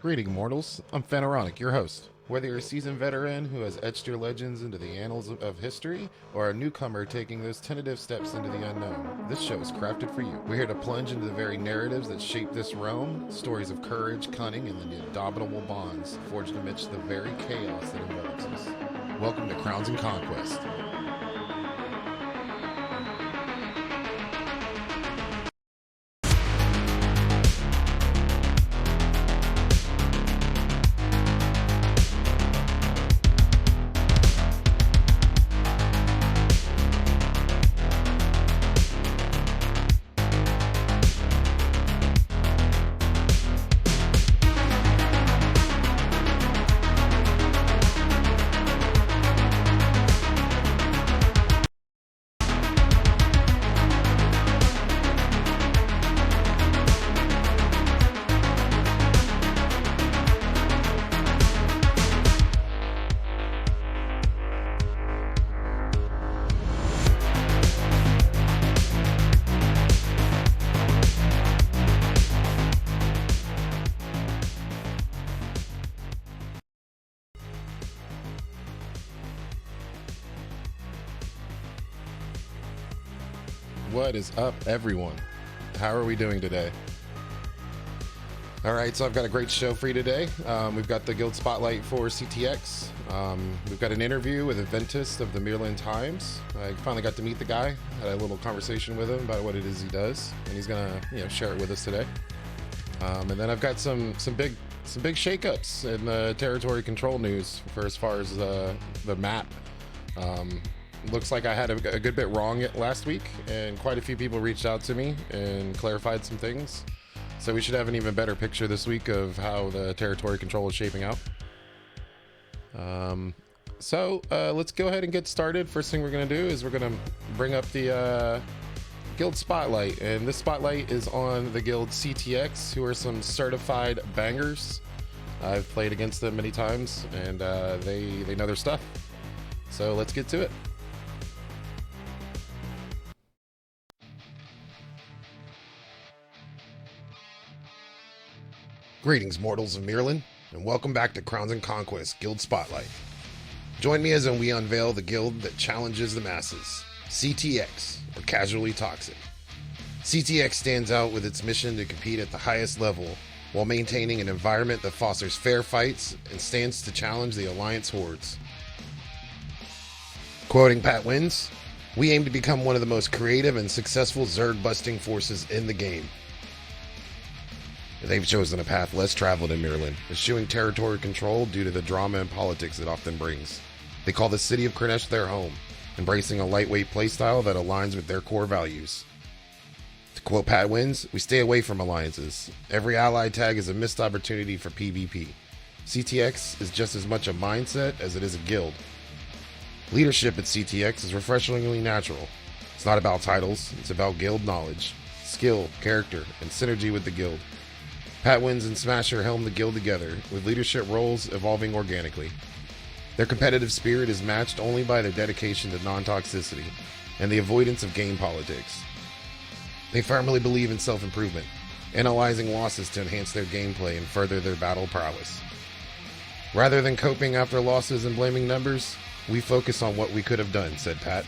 Greeting, mortals. I'm Phaneronic, your host. Whether you're a seasoned veteran who has etched your legends into the annals of history, or a newcomer taking those tentative steps into the unknown, this show is crafted for you. We're here to plunge into the very narratives that shape this realm, stories of courage, cunning, and the indomitable bonds forged amidst the very chaos that envelops us. Welcome to Crowns and Conquest. What is up, everyone? How are we doing today? All right, so I've got a great show for you today. We've got the Guild Spotlight for CTX. We've got an interview with Adventus of the Myrland Times. I finally got to meet the guy. Had a little conversation with him about what it is he does, and he's gonna, share it with us today. And then I've got some big shakeups in the territory control news for as far as the map. Looks like I had a good bit wrong last week, and quite a few people reached out to me and clarified some things. So we should have an even better picture this week of how the territory control is shaping out. So let's go ahead and get started. First thing we're going to do is we're going to bring up the Guild Spotlight, and this spotlight is on the Guild CTX, who are some certified bangers. I've played against them many times, and they know their stuff. So let's get to it. Greetings, mortals of Myrland, and welcome back to Crowns and Conquest Guild Spotlight. Join me as we unveil the guild that challenges the masses, CTX, or Casually Toxic. CTX stands out with its mission to compete at the highest level while maintaining an environment that fosters fair fights and stands to challenge the Alliance hordes. Quoting Pat Wins, "We aim to become one of the most creative and successful Zerg-busting forces in the game." They've chosen a path less traveled in Myrland, eschewing territory control due to the drama and politics it often brings. They call the city of Kranesh their home, embracing a lightweight playstyle that aligns with their core values. To quote Pat Wins, "We stay away from alliances. Every ally tag is a missed opportunity for PvP. CTX is just as much a mindset as it is a guild. Leadership at CTX is refreshingly natural. It's not about titles, it's about guild knowledge, skill, character, and synergy with the guild. Pat Wins and Smasher helm the guild together, with leadership roles evolving organically. Their competitive spirit is matched only by their dedication to non-toxicity and the avoidance of game politics. They firmly believe in self-improvement, analyzing losses to enhance their gameplay and further their battle prowess. Rather than coping after losses and blaming numbers, we focus on what we could have done," said Pat.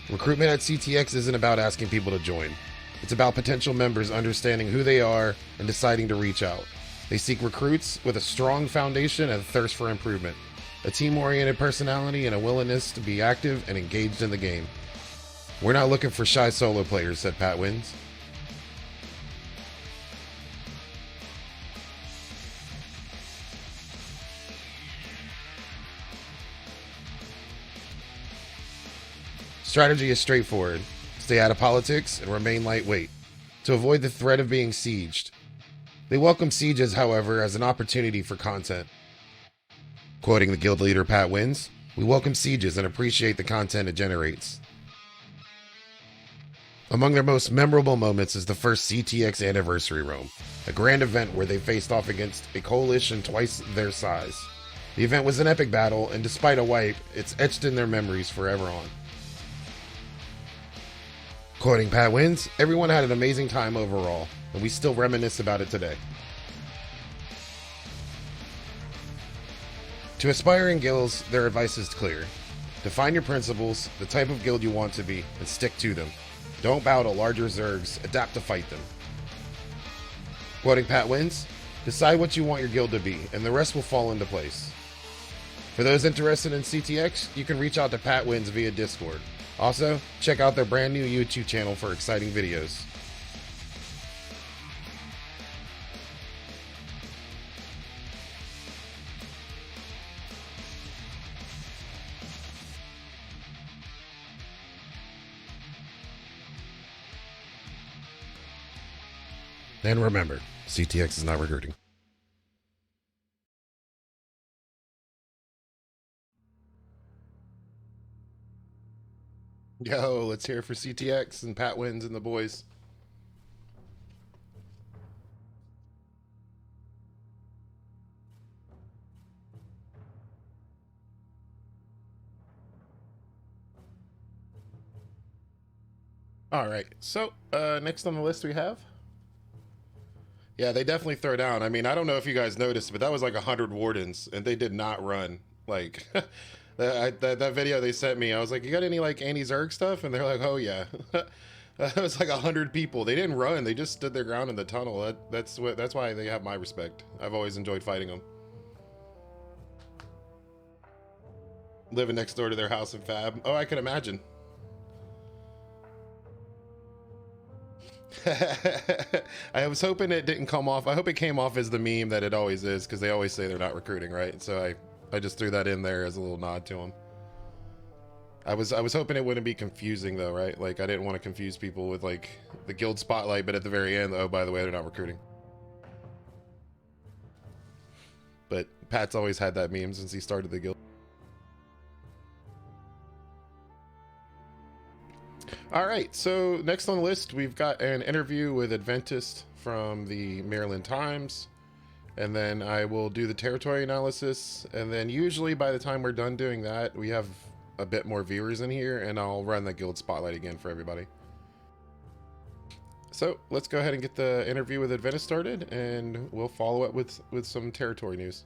Recruitment at CTX isn't about asking people to join. It's about potential members understanding who they are and deciding to reach out. They seek recruits with a strong foundation and a thirst for improvement, a team-oriented personality, and a willingness to be active and engaged in the game. "We're not looking for shy solo players," said Pat Wins. Strategy is straightforward. Stay out of politics and remain lightweight to avoid the threat of being sieged. They welcome sieges, however, as an opportunity for content. Quoting the guild leader Pat Wins, "We welcome sieges and appreciate the content it generates." Among their most memorable moments is the first CTX anniversary roam, a grand event where they faced off against a coalition twice their size. The event was an epic battle, and despite a wipe, it's etched in their memories forever on. Quoting Pat Wins, "Everyone had an amazing time overall, and we still reminisce about it today." To aspiring guilds, their advice is clear. Define your principles, the type of guild you want to be, and stick to them. Don't bow to larger zergs, adapt to fight them. Quoting Pat Wins, decide what you want your guild to be, and the rest will fall into place. For those interested in CTX, you can reach out to Pat Wins via Discord. Also, check out their brand new YouTube channel for exciting videos. And remember, CTX is not recruiting. Yo, let's hear it for CTX and Pat Wins and the boys. All right, so next on the list we have. Yeah, they definitely throw down. I mean, I don't know if you guys noticed, but that was like 100 wardens, and they did not run. Like, that video they sent me, I was like, you got any like anti-Zerg stuff? And they're like, oh yeah. That was like 100 people. They didn't run. They just stood their ground in the tunnel. That's why they have my respect. I've always enjoyed fighting them. Living next door to their house in Fab. Oh, I can imagine. I was hoping it didn't come off. I hope it came off as the meme that it always is, because they always say they're not recruiting, right? So I just threw that in there as a little nod to them. I was hoping it wouldn't be confusing though, right? Like I didn't want to confuse people with like the guild spotlight, but at the very end, oh by the way, they're not recruiting. But Pat's always had that meme since he started the guild. All right, so next on the list, we've got an interview with Adventus from the Myrland Times, and then I will do the territory analysis, and then usually by the time we're done doing that, we have a bit more viewers in here, and I'll run the guild spotlight again for everybody. So let's go ahead and get the interview with Adventus started, and we'll follow up with some territory news.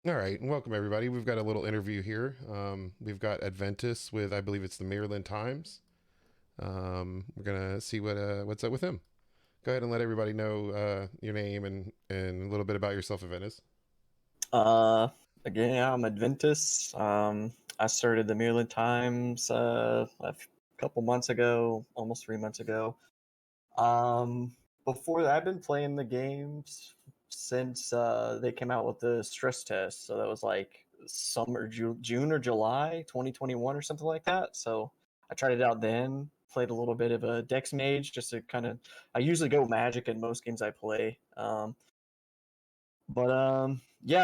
All right, and welcome everybody. We've got a little interview here. We've got Adventus with, I believe it's the Myrland Times. We're gonna see what's up with him. Go ahead and let everybody know your name and a little bit about yourself, Adventus. Again, I'm Adventus. I started the Myrland Times a couple months ago, almost 3 months ago. Before that, I've been playing the games since they came out with the stress test. So that was like summer, June or July 2021 or something like that. So I tried it out then, played a little bit of a Dex Mage just to kind of. I usually go Magic in most games I play. Yeah,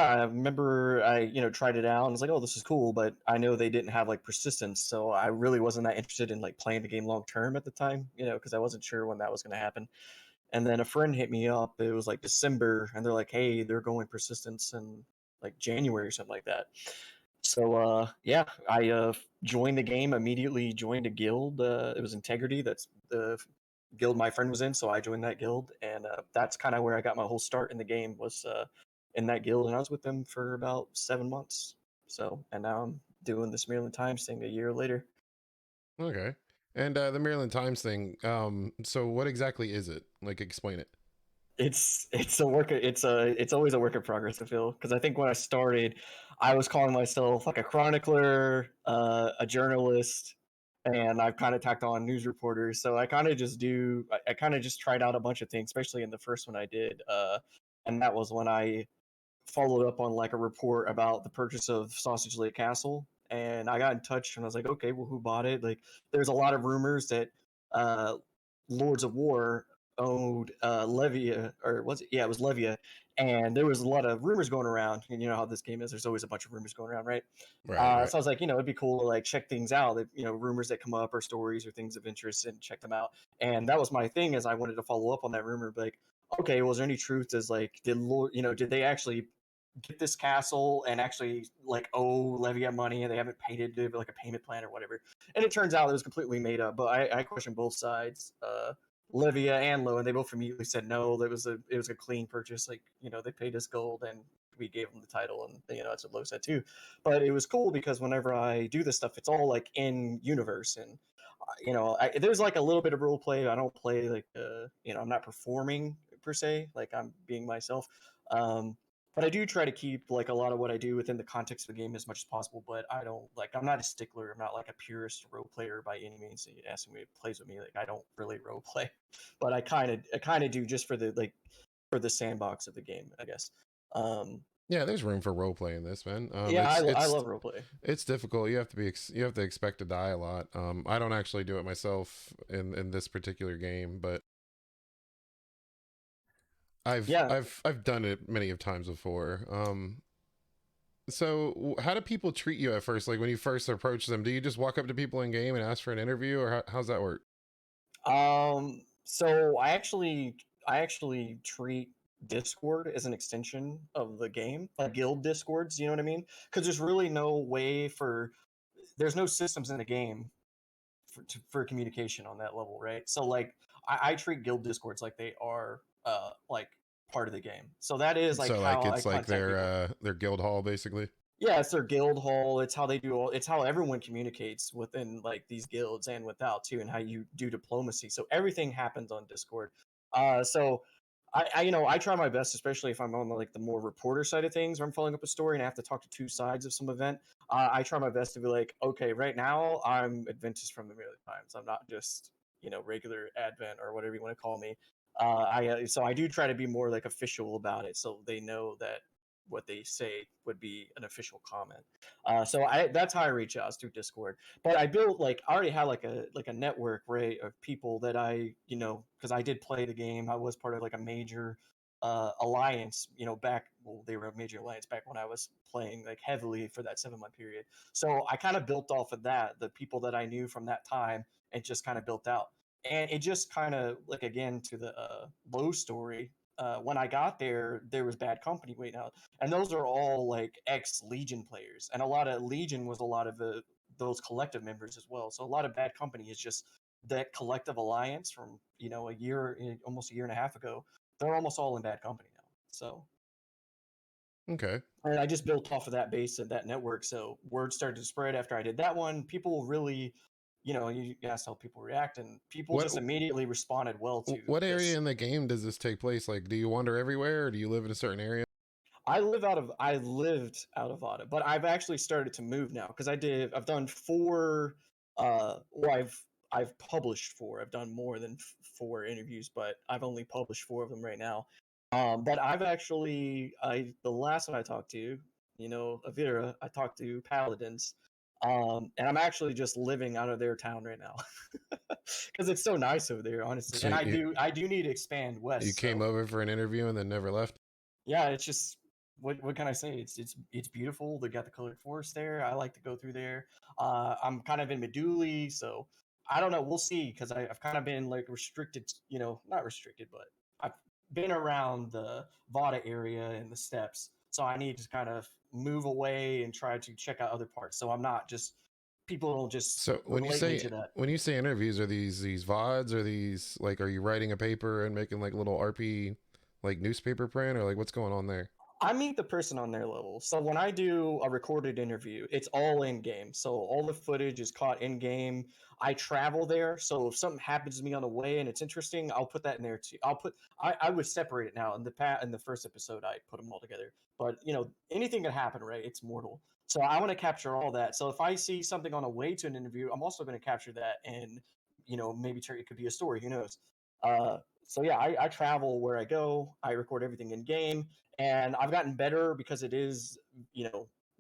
I remember I tried it out and was like, oh, this is cool, but I know they didn't have like persistence, so I really wasn't that interested in like playing the game long term at the time, because I wasn't sure when that was going to happen. And then a friend hit me up. It was like December, and they're like, hey, they're going persistence in like January or something like that. So yeah, I joined the game immediately. Joined a guild. It was Integrity. That's the guild my friend was in, so I joined that guild, and that's kind of where I got my whole start in the game was in that guild, and I was with them for about 7 months. So, and now I'm doing this Myrland Times thing a year later. Okay. And the Myrland Times thing. So what exactly is it? Like, explain it. It's a work. It's always a work in progress. I feel because I think when I started, I was calling myself like a chronicler, a journalist, and I've kind of tacked on news reporter. So I kind of just do. I kind of just tried out a bunch of things, especially in the first one I did, and that was when I followed up on like a report about the purchase of Sausage Lake Castle, and I got in touch and I was like, okay, well, who bought it? Like, there's a lot of rumors that uh, Lords of War owned Levia, or was it? Yeah, it was Levia, and there was a lot of rumors going around. And you know how this game is. There's always a bunch of rumors going around, right? Right, right. So I was like, it'd be cool to like check things out. That rumors that come up or stories or things of interest, and check them out. And that was my thing, is I wanted to follow up on that rumor, but like, okay, was there any truth as like did Lord, did they actually get this castle and actually like owe Levia money, and they haven't paid it, do like a payment plan or whatever. And it turns out it was completely made up. But I questioned both sides, Levia and Lo, and they both immediately said no. It was a clean purchase. Like, they paid us gold and we gave them the title, and that's what Lo said too. But it was cool because whenever I do this stuff, it's all like in universe, and there's like a little bit of role play. I don't play like I'm not performing per se, like I'm being myself. Um, but I do try to keep like a lot of what I do within the context of the game as much as possible. But I don't like I'm not a stickler. I'm not like a purist role player by any means. So you ask me who plays with me, like I don't really role play, but I kind of do just for the sandbox of the game, I guess. Um, Yeah, there's room for role play in this, man. yeah, I love role play. It's difficult. You have to expect to die a lot. I don't actually do it myself in this particular game, but Yeah. I've done it many of times before. So how do people treat you at first? Like when you first approach them, do you just walk up to people in game and ask for an interview, or how's that work? So I actually treat Discord as an extension of the game, like guild discords. You know what I mean? Because there's no systems in the game for communication on that level, right? So like I treat guild discords like they are like part of the game. So that is like So like how I it's like contact people. their guild hall basically. Yeah, it's their guild hall. It's how everyone communicates within like these guilds and without too, and how you do diplomacy. So everything happens on Discord. So I try my best, especially if I'm on like the more reporter side of things, where I'm following up a story and I have to talk to two sides of some event. I try my best to be like, okay, right now I'm Adventus from the Myrland Times. I'm not just regular Advent or whatever you want to call me. So I do try to be more like official about it, so they know that what they say would be an official comment. So that's how I reach out, is through Discord. But I built like I already had like a network, right, of people that because I did play the game. I was part of like a major alliance, back well they were a major alliance back when I was playing like heavily for that 7 month period. So I kind of built off of that, the people that I knew from that time, and just kind of built out. And it just kind of like, again, to the low story. When I got there, there was bad company waiting out, and those are all like ex Legion players, and a lot of Legion was a lot of those collective members as well. So a lot of bad company is just that collective alliance from almost a year and a half ago. They're almost all in bad company now. So, Okay. and I just built off of that base of that network. So word started to spread after I did that one. People really, you asked how people react, and people What just immediately responded well to what area this. in the game does this take place? Like, do you wander everywhere, or do you live in a certain area? I lived out of Vada, but I've actually started to move now because I've done four well I've published four. I've done more than four interviews, but I've only published four of them right now. But I've actually I the last one I talked to, Avira, I talked to Paladins. And I'm actually just living out of their town right now because it's so nice over there, honestly. So And I do need to expand you west, came so over for an interview and then never left? yeah, it's just what can I say? It's beautiful. They got the colored forest there. I like to go through there. I'm kind of in Meduli, so I don't know. We'll see because I've kind of been like restricted. Not restricted, but I've been around the Vada area and the steppes, so I need to kind of move away and try to check out other parts. So I'm not just people don't just So relate me to that. when you say interviews, are these VODs? Are these like, are you writing a paper and making like little RP like newspaper print, or like what's going on there? I meet the person on their level. So when I do a recorded interview, it's all in game. So all the footage is caught in game. I travel there. So if something happens to me on the way and it's interesting, I'll put that in there too. I would separate it now. In the first episode, I put them all together. But anything can happen, right? It's mortal. So I want to capture all that. So if I see something on a way to an interview, I'm also going to capture that, and maybe it could be a story. Who knows? Uh, so yeah, I travel where I go. I record everything in game, and I've gotten better because it is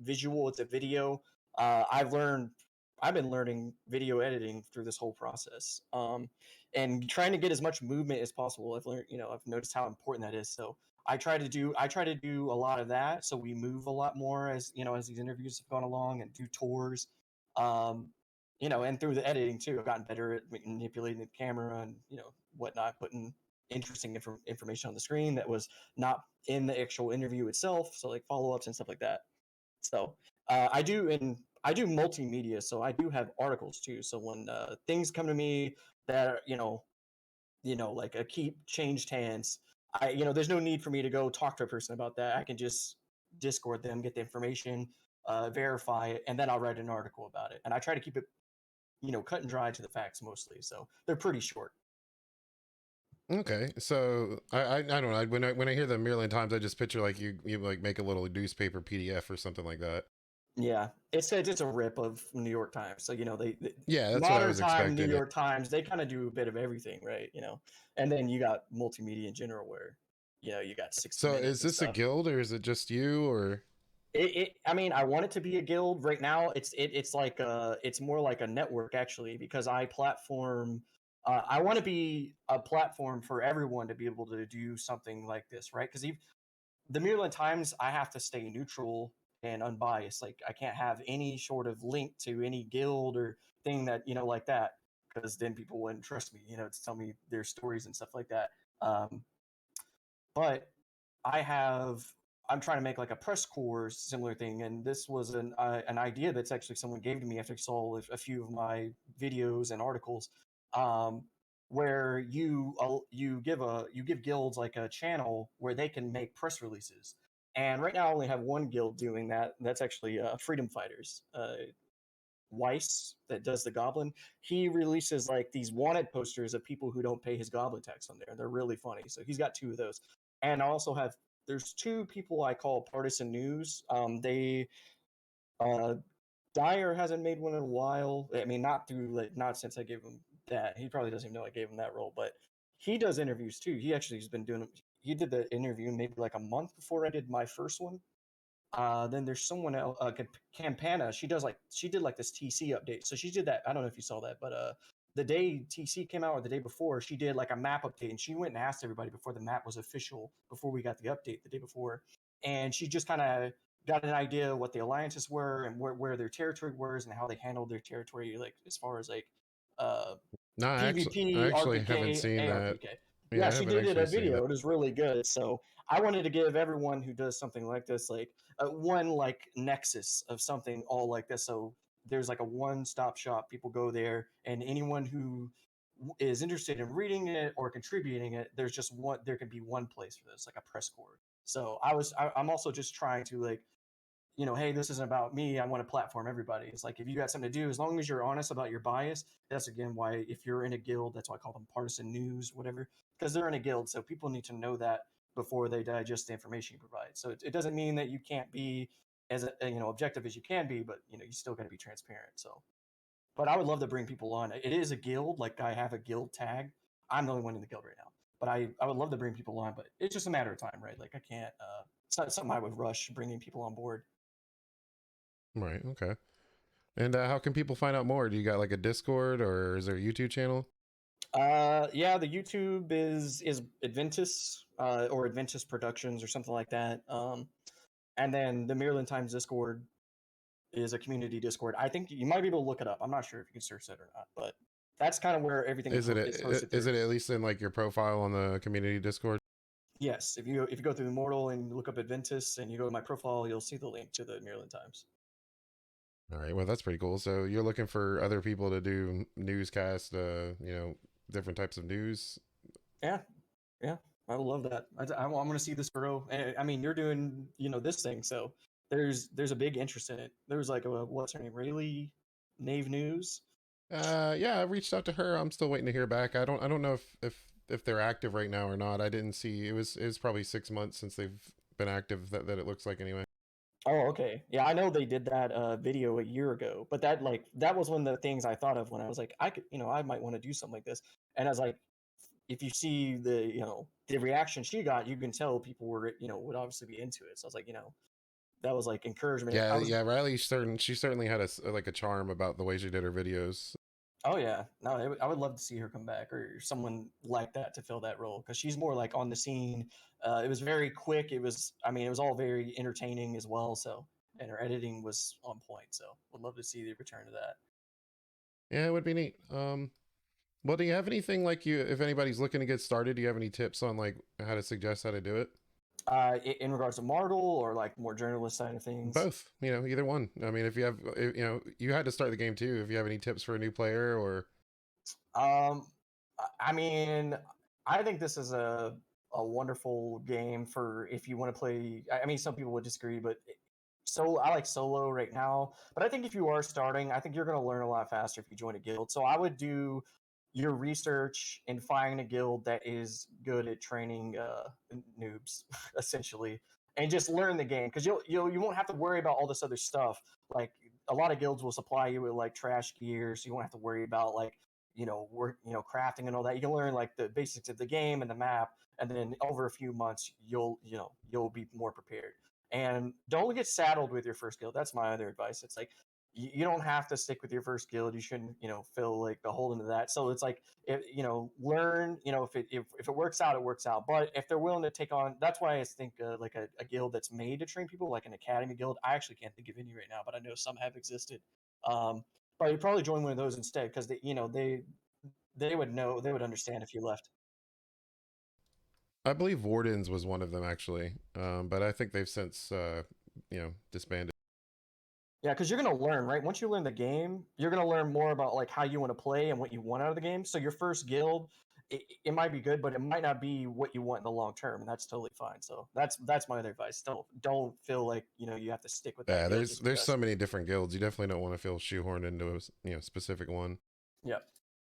visual. It's a video. I've been learning video editing through this whole process, and trying to get as much movement as possible. I've noticed how important that is. So I try to do a lot of that. So we move a lot more as these interviews have gone along, and do tours. Um, and through the editing too, I've gotten better at manipulating the camera and whatnot, putting interesting information on the screen that was not in the actual interview itself. So like follow-ups and stuff like that. So I do multimedia, so I do have articles too. So when things come to me that are, like a keep changed hands, there's no need for me to go talk to a person about that. I can just Discord them, get the information, verify it, and then I'll write an article about it. And I try to keep it, cut and dry to the facts mostly. So they're pretty short. Okay, so I don't know. When I hear the Myrland Times, I just picture like you like make a little newspaper PDF or something like that. Yeah, it's just a rip of New York Times. So they Yeah, that's what I modern was time New expecting. York Times, they kind of do a bit of everything, right? And then you got multimedia in general, where you got 60 So Minutes is and this a stuff. guild or is it just you or? I mean, I want it to be a guild. Right now it's like it's more like a network actually, because I platform. I want to be a platform for everyone to be able to do something like this, right? Because the Myrland Times, I have to stay neutral and unbiased. Like I can't have any sort of link to any guild or thing that like that, because then people wouldn't trust me, to tell me their stories and stuff like that. Um, but I have I'm trying to make like a press corps similar thing, and this was an idea that's actually someone gave to me after he saw a few of my videos and articles, um, where you give guilds like a channel where they can make press releases. And right now I only have one guild doing that. That's actually Freedom Fighters. Weiss, that does the Goblin, he releases like these wanted posters of people who don't pay his Goblin tax on there. They're really funny. So he's got two of those. And I also have there's two people I call Partisan News. They uh, Dyer hasn't made one in a while. I mean, not since I gave him that. He probably doesn't even know I gave him that role, but he does interviews too. He actually has been doing. He did the interview maybe like a month before I did my first one. Then there's someone else, Campana. She did like this TC update. So she did that. I don't know if you saw that, but the day TC came out or the day before, she did like a map update, and she went and asked everybody before the map was official, before we got the update the day before, and she just kind of got an idea what the alliances were and where their territory was and how they handled their territory, like as far as like uh, No, I PvP, actually haven't RPK, seen that. ARPK. Yeah, Yeah, I she haven't did it a actually seen that. video. It was really good. So I wanted to give everyone who does something like this, like one like nexus of something all like this. So there's like a one-stop shop. People go there, and anyone who is interested in reading it or contributing it, there's just one. There can be one place for this, like a press corps. So I'm also just trying to like hey, this isn't about me. I want to platform everybody. It's like if you got something to do, as long as you're honest about your bias, that's again why if you're in a guild, that's why I call them partisan news, whatever, because they're in a guild. So people need to know that before they digest the information you provide. So it doesn't mean that you can't be as objective as you can be, but you still got to be transparent. So, but I would love to bring people on. It is a guild. Like I have a guild tag. I'm the only one in the guild right now, but I would love to bring people on. But it's just a matter of time, right? Like I can't. It's not something I would rush bringing people on board. Right. Okay. And how can people find out more? Do you got like a Discord or is there a YouTube channel? Yeah, the YouTube is Adventus, or Adventus Productions or something like that. And then the Myrland Times Discord is a community Discord. I think you might be able to look it up. I'm not sure if you can search that or not, but that's kind of where everything is hosted Is through. it at least in like your profile on the community Discord? Yes, if you go through Immortal and look up Adventus and you go to my profile, you'll see the link to the Myrland Times. All right. Well, that's pretty cool. So you're looking for other people to do newscast, different types of news. Yeah, yeah, I would love that. I'm going to see this grow. I mean, you're doing this thing, so there's a big interest in it. There was like a what's her name, Rayleigh Nave News. Yeah, I reached out to her. I'm still waiting to hear back. I don't know if they're active right now or not. I didn't see it was probably 6 months since they've been active that it looks like anyway. Oh, okay. Yeah, I know they did that video a year ago, but that was one of the things I thought of when I was like, I could, I might want to do something like this. And I was like, if you see the reaction she got, you can tell people were, would obviously be into it. So I was like, that was like encouragement. Yeah, yeah. She certainly had like a charm about the way she did her videos. Oh yeah, no, I would love to see her come back or someone like that to fill that role because she's more like on the scene. It was very quick. I mean, it was all very entertaining as well. So, and her editing was on point. So, would love to see the return of that. Yeah, it would be neat. Well, do you have anything like you, if anybody's looking to get started, do you have any tips on like how to suggest how to do it? In regards to Martel or like more journalist side of things. Both, either one. I mean, if you have, you had to start the game too. If you have any tips for a new player or, Um, I mean, I think this is a wonderful game for if you want to play. I mean, some people would disagree, but so I like solo right now. But I think if you are starting, I think you're going to learn a lot faster if you join a guild. So I would do your research and find a guild that is good at training noobs, essentially, and just learn the game because you won't have to worry about all this other stuff. Like a lot of guilds will supply you with like trash gear, so you won't have to worry about like work crafting and all that. You can learn like the basics of the game and the map, and then over a few months you'll be more prepared. And don't get saddled with your first guild. That's my other advice. It's like you don't have to stick with your first guild. You shouldn't feel like beholden to that. So it's like if learn, if it works out, it works out. But if they're willing to take on, that's why I think like a guild that's made to train people, like an academy guild. I actually can't think of any right now, but I know some have existed. um but you probably join one of those instead because they would know, they would understand if you left. I believe Wardens was one of them actually. But I think they've since, disbanded. Yeah, because you're gonna learn, right? Once you learn the game, you're gonna learn more about like how you want to play and what you want out of the game. So your first guild, it might be good, but it might not be what you want in the long term, and that's totally fine. So that's my other advice. Don't feel like you have to stick with that Yeah, guild there's just there's because. so many different guilds. You definitely don't want to feel shoehorned into a specific one. Yep.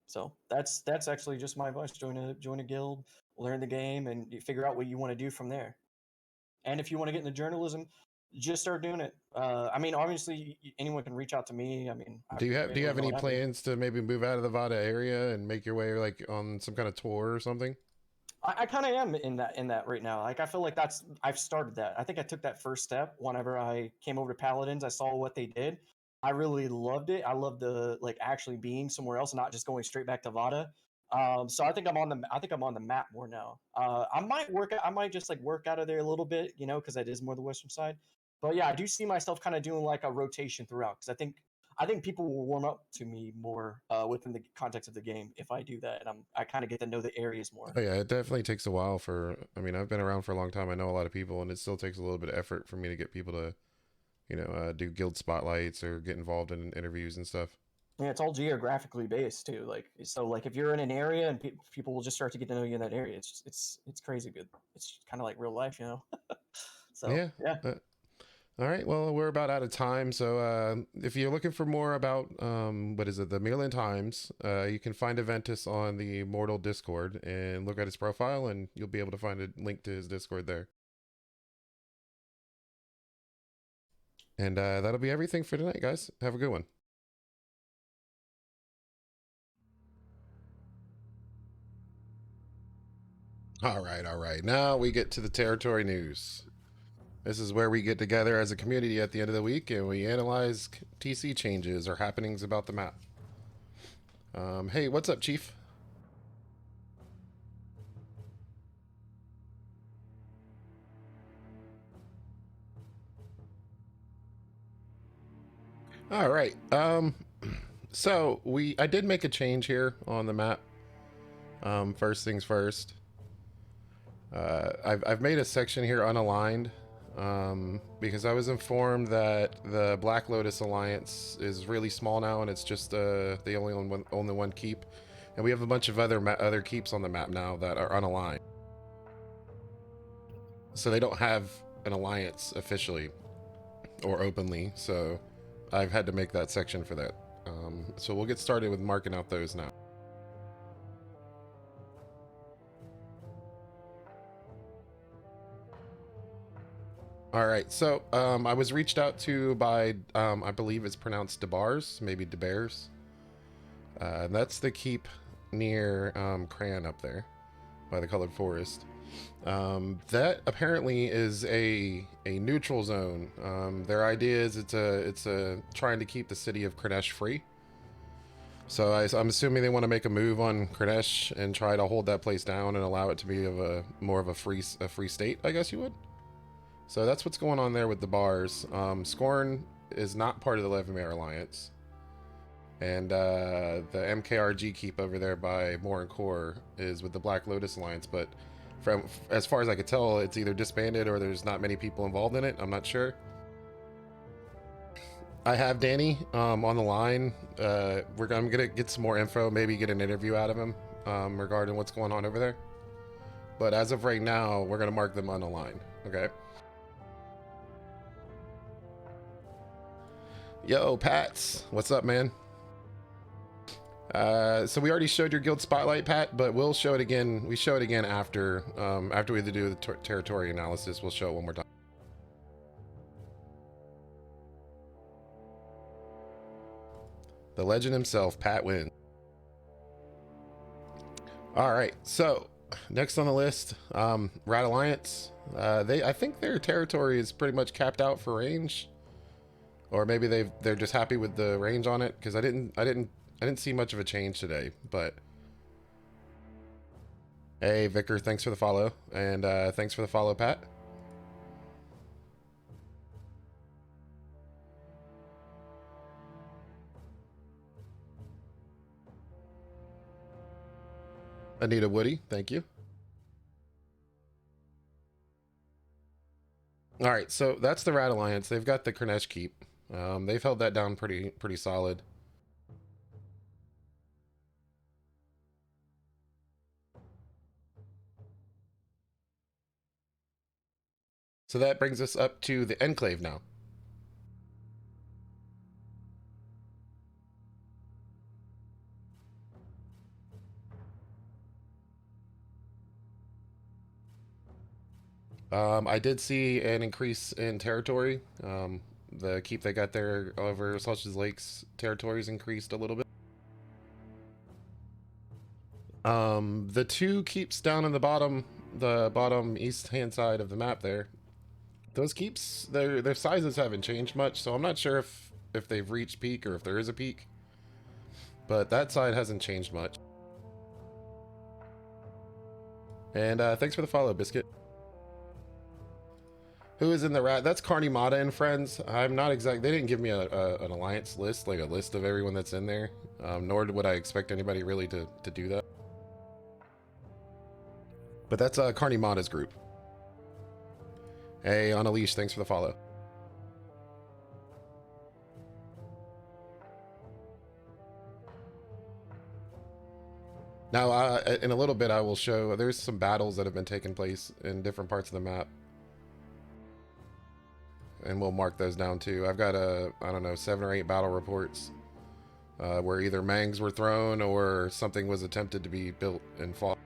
So that's actually just my advice. Join a guild, learn the game, and you figure out what you want to do from there. And if you want to get into journalism, just start doing it. I mean, obviously, anyone can reach out to me. I mean, Do you have I do you really have know any what happened. plans to maybe move out of the Vada area and make your way like on some kind of tour or something? I kind of am in that right now. Like I feel like I've started that. I think I took that first step whenever I came over to Paladins. I saw what they did. I really loved it. I love the like actually being somewhere else, not just going straight back to Vada. So I think I'm on the map more now. I might just like work out of there a little bit, because that is more the western side. But yeah, I do see myself kind of doing like a rotation throughout because I think people will warm up to me more within the context of the game if I do that, and I kind of get to know the areas more. Oh yeah, it definitely takes a while for. I mean, I've been around for a long time. I know a lot of people, and it still takes a little bit of effort for me to get people to, do guild spotlights or get involved in interviews and stuff. Yeah, it's all geographically based too. Like so, like if you're in an area and people will just start to get to know you in that area, it's crazy good. It's kind of like real life. So Yeah. yeah, Uh, all right. Well, we're about out of time. So if you're looking for more about what is it, the Myrland Times, you can find Adventus on the Mortal Discord and look at his profile, and you'll be able to find a link to his Discord there. And that'll be everything for tonight, guys. Have a good one. All right, all right. Now we get to the territory news. This is where we get together as a community at the end of the week and we analyze TC changes or happenings about the map. Hey, what's up, Chief? All right. So I did make a change here on the map. First things first. I've made a section here unaligned because I was informed that the Black Lotus Alliance is really small now, and it's just the only one keep, and we have a bunch of other keeps on the map now that are unaligned, so they don't have an alliance officially or openly. So I've had to make that section for that. So we'll get started with marking out those now. All right, so I was reached out to by, I believe it's pronounced DeBars, maybe DeBears. That's the keep near Cran up there by the Colored Forest. That apparently is a neutral zone. Their idea is it's a trying to keep the city of Kranesh free. So I'm assuming they want to make a move on Kranesh and try to hold that place down and allow it to be of a more of a free state, I guess you would. So that's what's going on there with the bars. Scorn is not part of the Levamere Alliance. And the MKRG keep over there by Moore and Core is with the Black Lotus Alliance, but from as far as I could tell, it's either disbanded or there's not many people involved in it. I'm not sure. I have Danny on the line. I'm gonna get some more info, maybe get an interview out of him regarding what's going on over there. But as of right now, we're gonna mark them on the line. Okay. Yo, Pats, what's up, man? So we already showed your guild spotlight, Pat, but we'll show it again. We show it again after we do the territory analysis. We'll show it one more time. The legend himself, Pat wins. All right, so next on the list, Rat Alliance. I think their territory is pretty much capped out for range, or maybe they're just happy with the range on it, because I didn't see much of a change today. But hey, Vicar, thanks for the follow, and thanks for the follow, Pat. Anita Woody, thank you. All right, so that's the Rat Alliance. They've got the Kranesh keep. They've held that down pretty solid. So that brings us up to the Enclave now. I did see an increase in territory. The keep they got there over Slush's Lakes territories increased a little bit. The two keeps down in the bottom east hand side of the map there. Those keeps, their sizes haven't changed much, so I'm not sure if they've reached peak or if there is a peak. But that side hasn't changed much. And thanks for the follow, Biscuit. Who is in the rat? That's Carnimata and friends. I'm not exact. They didn't give me an alliance list, like a list of everyone that's in there. Nor would I expect anybody really to do that. But that's Carnimata's group. Hey, on a leash. Thanks for the follow. Now, in a little bit, I will show. There's some battles that have been taking place in different parts of the map. And we'll mark those down too. I've got I don't know, 7 or 8 battle reports where either mangs were thrown or something was attempted to be built and fought.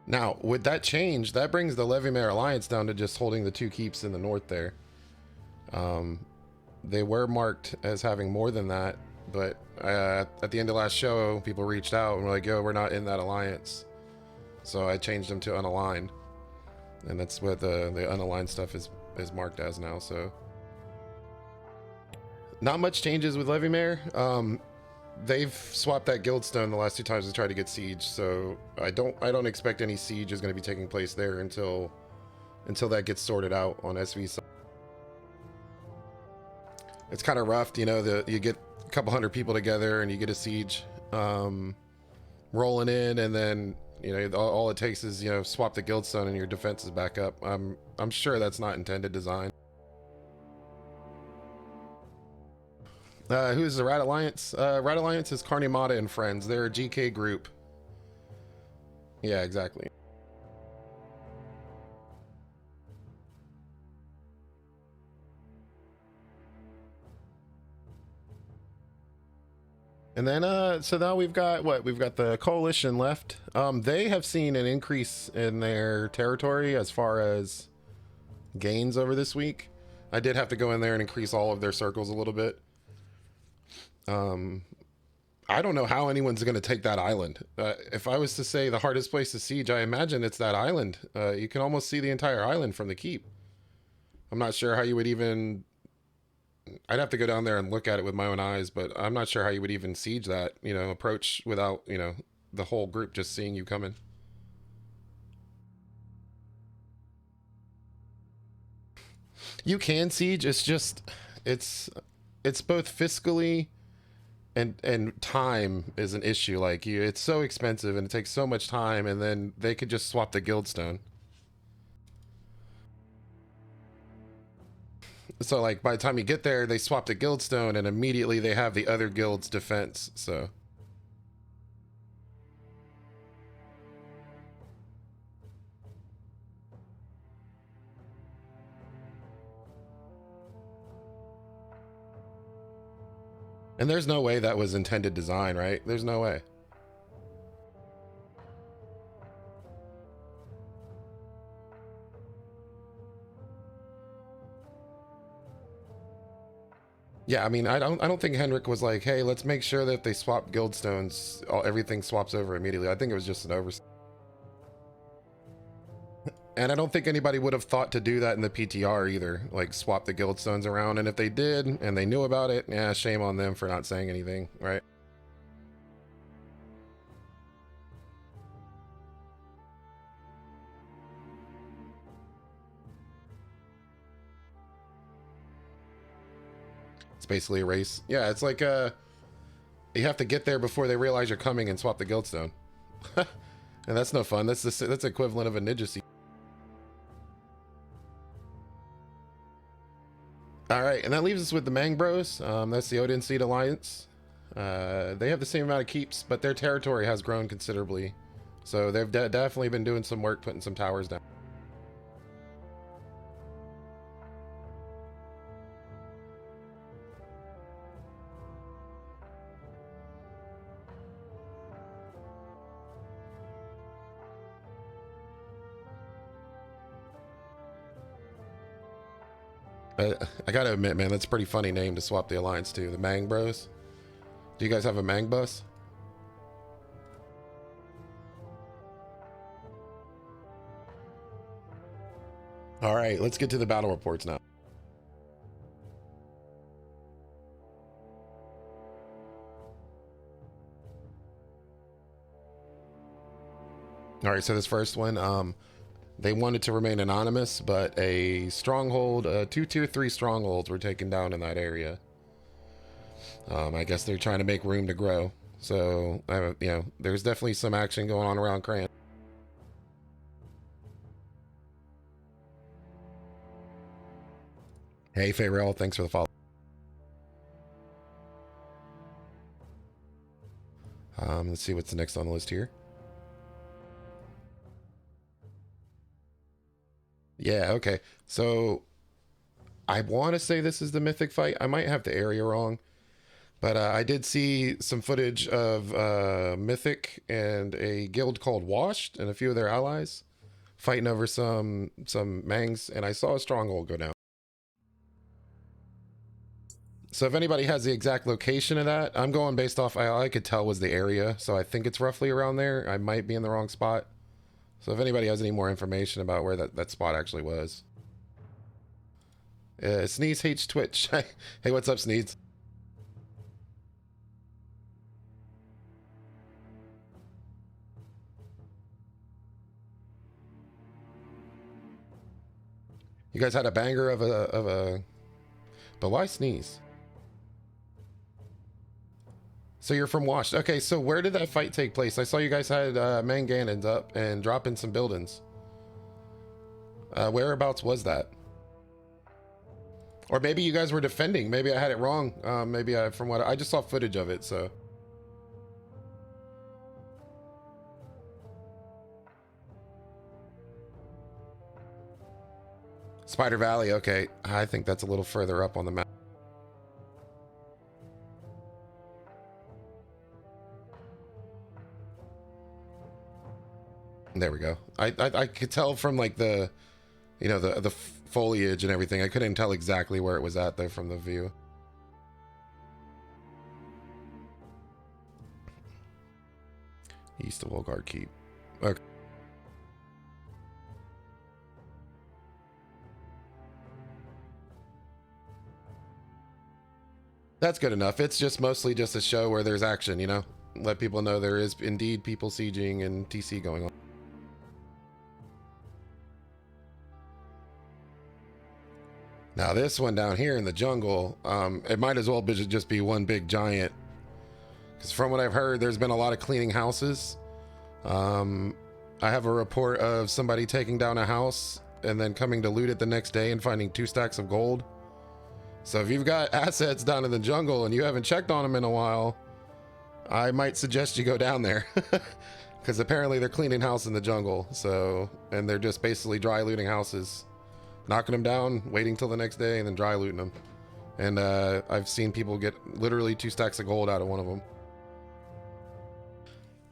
Now, with that change, that brings the Levimere Alliance down to just holding the 2 keeps in the north there. They were marked as having more than that, but at the end of last show, people reached out and were like, yo, we're not in that alliance. So I changed them to unaligned. And that's what the unaligned stuff is marked as now, so. Not much changes with Levimere. They've swapped that guildstone the last 2 times they tried to get siege, so I don't expect any siege is going to be taking place there until that gets sorted out on SV side. It's kind of rough, you know, you get a couple hundred people together and you get a siege rolling in, and then, you know, all it takes is, you know, swap the guildstone and your defense is back up. I'm sure that's not intended design. Who's the Rat Alliance? Rat Alliance is Carnimata and friends. They're a GK group. Yeah, exactly. And then, so now we've got what? We've got the coalition left. They have seen an increase in their territory as far as gains over this week. I did have to go in there and increase all of their circles a little bit. I don't know how anyone's going to take that island. If I was to say the hardest place to siege, I imagine it's that island. You can almost see the entire island from the keep. I'm not sure how you would even... I'd have to go down there and look at it with my own eyes, but I'm not sure how you would even siege that, approach without, the whole group just seeing you coming. You can siege. It's just, it's, it's both fiscally and time is an issue. Like it's so expensive and it takes so much time, and then they could just swap the guildstone. So like by the time you get there, they swap the guildstone, and immediately they have the other guild's defense. So and there's no way that was intended design, right? There's no way. Yeah, I mean, I don't think Henrik was like, hey, let's make sure that if they swap guildstones, everything swaps over immediately. I think it was just an oversight. And I don't think anybody would have thought to do that in the PTR either, like swap the guildstones around. And if they did and they knew about it, yeah, shame on them for not saying anything, right? It's basically a race. Yeah, it's like you have to get there before they realize you're coming and swap the guildstone. And that's no fun. That's equivalent of a ninja siege. All right, and that leaves us with the Mang Bros. That's the Odin Seed Alliance. They have the same amount of keeps, but their territory has grown considerably. So they've definitely been doing some work, putting some towers down. I gotta admit, man, that's a pretty funny name to swap the alliance to. The Mang Bros. Do you guys have a Mang bus? All right, let's get to the battle reports now. All right, so this first one, they wanted to remain anonymous, but a stronghold, two tier 3 strongholds were taken down in that area. I guess they're trying to make room to grow. So, there's definitely some action going on around Cran. Hey, Fayrell, thanks for the follow. Let's see what's the next on the list here. Yeah, okay. So, I want to say this is the Mythic fight. I might have the area wrong. But I did see some footage of Mythic and a guild called Washed and a few of their allies fighting over some Mangs, and I saw a stronghold go down. So if anybody has the exact location of that, I'm going based off, I could tell was the area, so I think it's roughly around there. I might be in the wrong spot. So if anybody has any more information about where that spot actually was. Sneeze hates Twitch. Hey, what's up, Sneeze? You guys had a banger of a but why Sneeze? So you're from Washed. Okay, so where did that fight take place? I saw you guys had Mangannons up and dropping some buildings. Whereabouts was that? Or maybe you guys were defending. Maybe I had it wrong. Maybe from what I just saw footage of it, so. Spider Valley, okay. I think that's a little further up on the map. There we go. I could tell from like the, the foliage and everything. I couldn't tell exactly where it was at though from the view. East of Wolgard Keep. Okay. That's good enough. It's just mostly just a show where there's action, you know? Let people know there is indeed people sieging and TC going on. Now this one down here in the jungle, it might as well just be one big giant. Because from what I've heard, there's been a lot of cleaning houses. I have a report of somebody taking down a house and then coming to loot it the next day and finding 2 stacks of gold. So if you've got assets down in the jungle and you haven't checked on them in a while, I might suggest you go down there. Because apparently they're cleaning house in the jungle. So, and they're just basically dry looting houses. Knocking them down, waiting till the next day, and then dry looting them. And I've seen people get literally 2 stacks of gold out of one of them.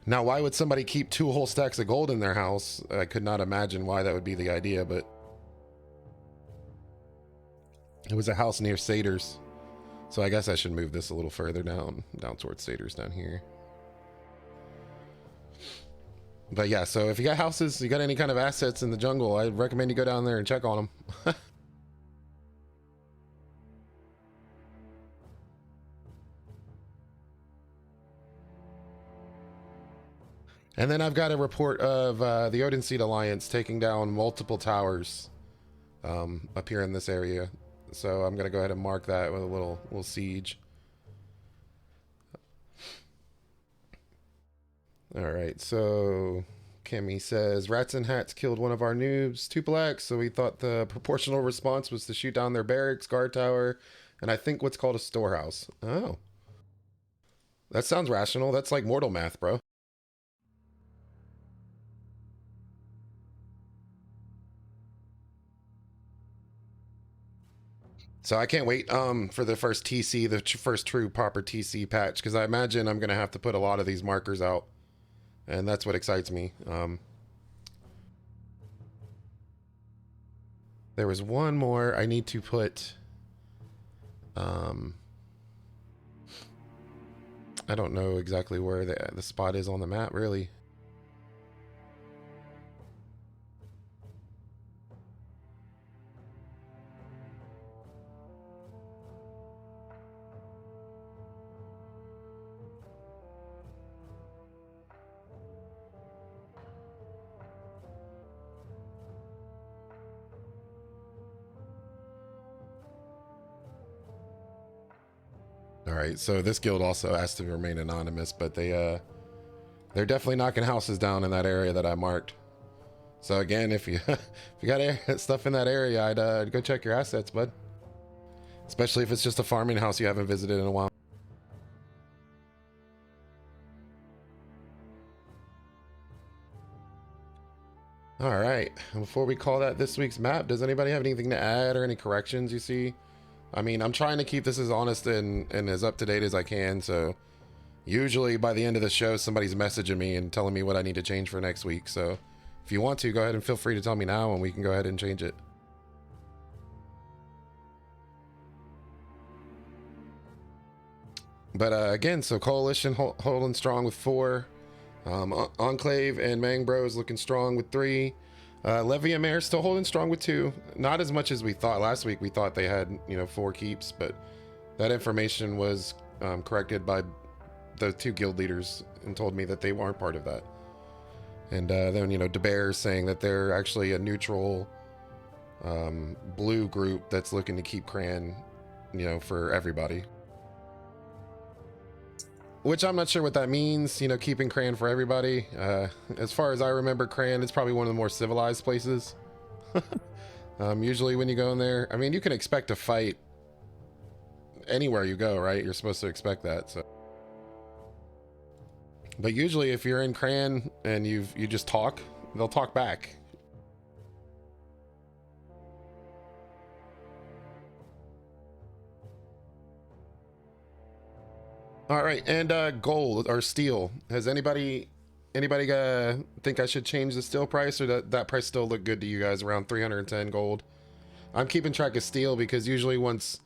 Now, why would somebody keep 2 whole stacks of gold in their house? I could not imagine why that would be the idea, but it was a house near Satyrs. So I guess I should move this a little further down towards Satyrs down here. But yeah, so if you got houses, you got any kind of assets in the jungle, I recommend you go down there and check on them. And then I've got a report of the Odin Seed Alliance taking down multiple towers up here in this area. So I'm going to go ahead and mark that with a little siege. All right, so Kimmy says, Rats and Hats killed one of our noobs, 2 blacks, so we thought the proportional response was to shoot down their barracks, guard tower, and I think what's called a storehouse. Oh. That sounds rational. That's like mortal math, bro. So I can't wait for the first TC, the first true proper TC patch, because I imagine I'm going to have to put a lot of these markers out. And that's what excites me. There was one more I need to put. I don't know exactly where the spot is on the map, really. All right, so this guild also has to remain anonymous, but they're definitely knocking houses down in that area that I marked. So again, if you if you got stuff in that area, I'd go check your assets, bud. Especially if it's just a farming house you haven't visited in a while. All right, before we call that this week's map, does anybody have anything to add or any corrections you see? I mean, I'm trying to keep this as honest and as up-to-date as I can, so usually by the end of the show, somebody's messaging me and telling me what I need to change for next week. So if you want to, go ahead and feel free to tell me now and we can go ahead and change it. But again, so Coalition holding strong with 4. Enclave and Mang Bros looking strong with 3. Leviamere still holding strong with 2. Not as much as we thought. Last week we thought they had, 4 keeps, but that information was corrected by the 2 guild leaders and told me that they weren't part of that. And then, DeBear saying that they're actually a neutral blue group that's looking to keep Cran, for everybody. Which I'm not sure what that means, keeping Cran for everybody. As far as I remember, Cran is probably one of the more civilized places. Usually when you go in there, I mean, you can expect to fight anywhere you go, right? You're supposed to expect that, so. But usually if you're in Cran and you just talk, they'll talk back. All right, and gold or steel. Has anybody think I should change the steel price, or that price still look good to you guys around 310 gold? I'm keeping track of steel because usually once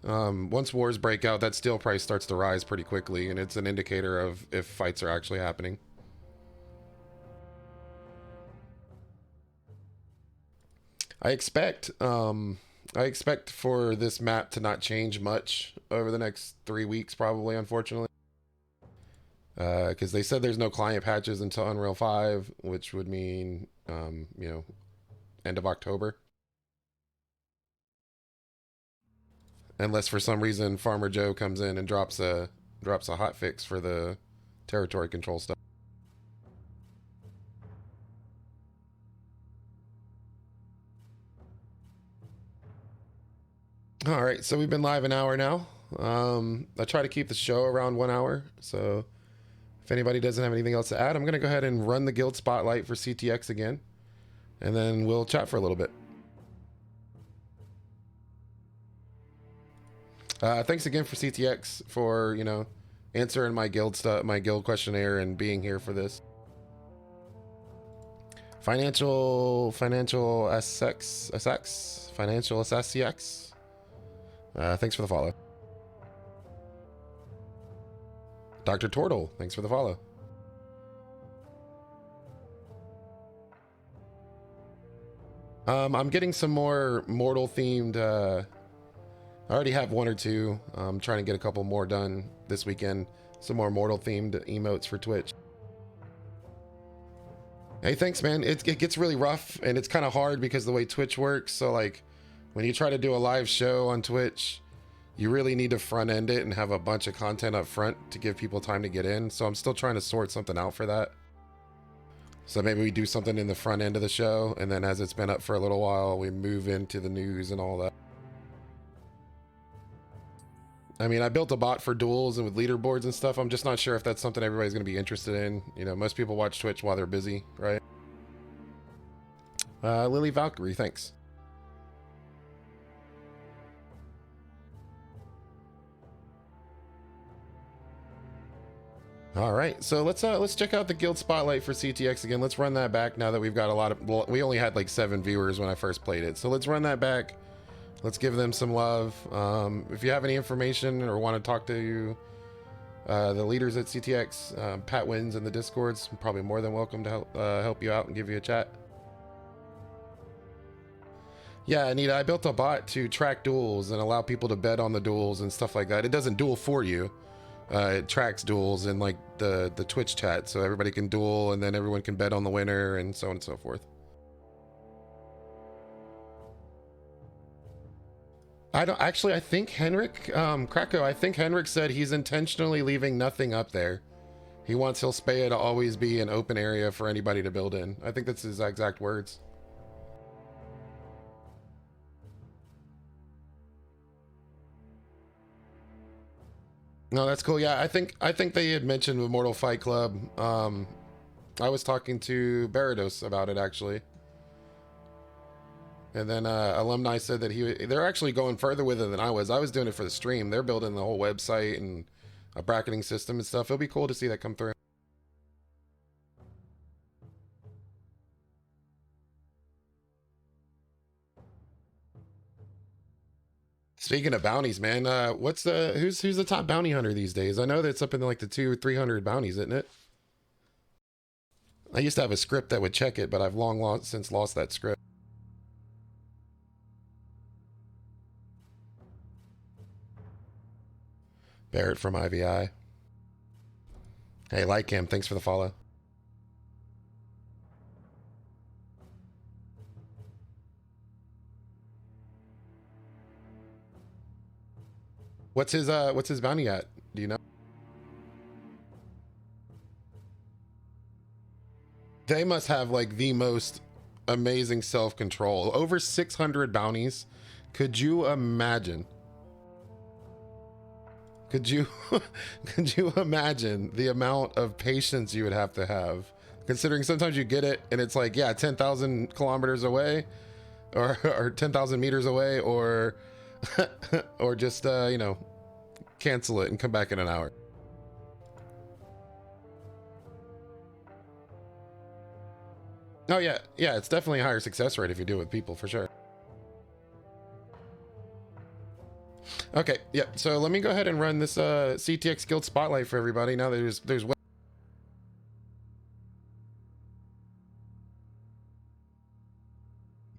wars break out, that steel price starts to rise pretty quickly, and it's an indicator of if fights are actually happening. I expect I expect for this map to not change much over the next 3 weeks, probably, unfortunately. Because they said there's no client patches until Unreal 5, which would mean, you know, end of October. Unless for some reason Farmer Joe comes in and drops a hot fix for the territory control stuff. All right, so we've been live an hour now. I try to keep the show around 1 hour, so if anybody doesn't have anything else to add, I'm going to go ahead and run the guild spotlight for CTX again, and then we'll chat for a little bit. Thanks again for CTX for, you know, answering my guild stuff, my guild questionnaire, and being here for this. Financial SX, Financial SSCX. Thanks for the follow. Dr. Tortle, thanks for the follow. I'm getting some more mortal themed. I already have 1 or 2. I'm trying to get a couple more done this weekend. Some more mortal themed emotes for Twitch. Hey, thanks, man. It gets really rough and it's kind of hard because of the way Twitch works. So like when you try to do a live show on Twitch, you really need to front end it and have a bunch of content up front to give people time to get in. So I'm still trying to sort something out for that. So maybe we do something in the front end of the show, and then as it's been up for a little while, we move into the news and all that. I mean, I built a bot for duels and with leaderboards and stuff. I'm just not sure if that's something everybody's going to be interested in. You know, most people watch Twitch while they're busy, right? Lily Valkyrie, thanks. All right, so let's check out the guild spotlight for CTX again. Let's run that back now that we've got a lot of. Well, we only had like 7 viewers when I first played it, so let's run that back. Let's give them some love. If you have any information or want to talk to the leaders at CTX, Pat Wins in the Discords, I'm probably more than welcome to help you out and give you a chat. Yeah, Anita, I built a bot to track duels and allow people to bet on the duels and stuff like that. It doesn't duel for you. It tracks duels in like the Twitch chat, so everybody can duel and then everyone can bet on the winner and so on and so forth. I think Henrik, Krakow, I think Henrik said he's intentionally leaving nothing up there. He wants Hilspeya to always be an open area for anybody to build in. I think that's his exact words. No, that's cool. Yeah, I think they had mentioned Immortal Fight Club. I was talking to Barados about it actually. And then alumni said that they're actually going further with it than I was. I was doing it for the stream. They're building the whole website and a bracketing system and stuff. It'll be cool to see that come through. Speaking of bounties, man, who's the top bounty hunter these days? I know that it's up in like the 200 or 300 bounties, isn't it? I used to have a script that would check it, but I've since lost that script. Barrett from IVI. Hey, Lightcam, thanks for the follow. What's his bounty at? Do you know? They must have like the most amazing self-control. Over 600 bounties. Could you imagine? Could you could you imagine the amount of patience you would have to have? Considering sometimes you get it and it's like, yeah, 10,000 kilometers away or 10,000 meters away or or just you know, cancel it and come back in an hour. Oh yeah, yeah, it's definitely a higher success rate if you do it with people for sure. Okay, yeah, so let me go ahead and run this CTX Guild Spotlight for everybody. Now there's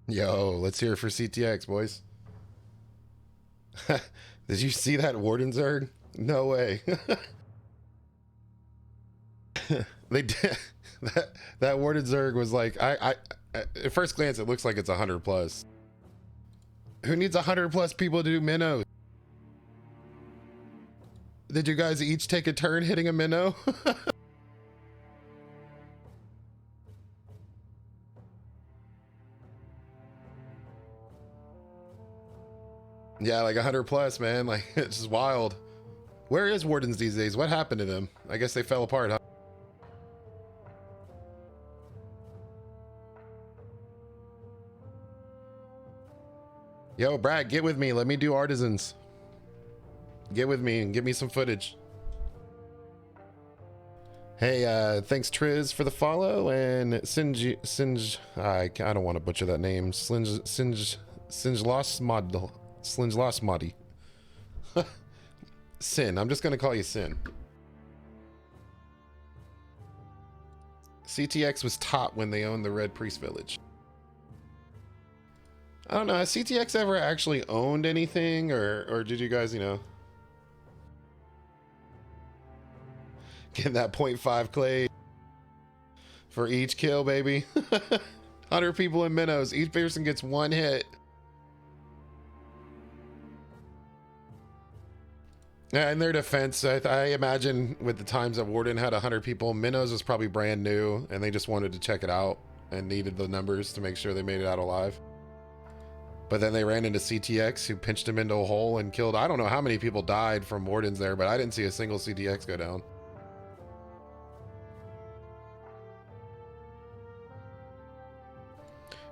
Yo, let's hear it for CTX, boys. Did you see that Warden Zerg? No way. They did. That Warden Zerg was like, at first glance, it looks like it's 100 plus. Who needs 100 plus people to do minnows? Did you guys each take a turn hitting a minnow? Yeah, like 100 plus, man. Like, it's just wild. Where is Wardens these days? What happened to them? I guess they fell apart, huh? Yo, Brad, get with me. Let me do artisans. Get with me and give me some footage. Hey, thanks Triz for the follow, and Singe, I don't want to butcher that name. Singe Lost Modi. Sin, I'm just gonna call you Sin. CTX was top when they owned the Red Priest Village. I don't know, has CTX ever actually owned anything, or did you guys, you know, get that 0.5 clay for each kill, baby? 100 people in minnows, each person gets one hit. Yeah, in their defense, I imagine with the times that Warden had 100 people, minnows was probably brand new, and they just wanted to check it out and needed the numbers to make sure they made it out alive. But then they ran into CTX, who pinched him into a hole and killed, I don't know how many people died from Wardens there, but I didn't see a single CTX go down.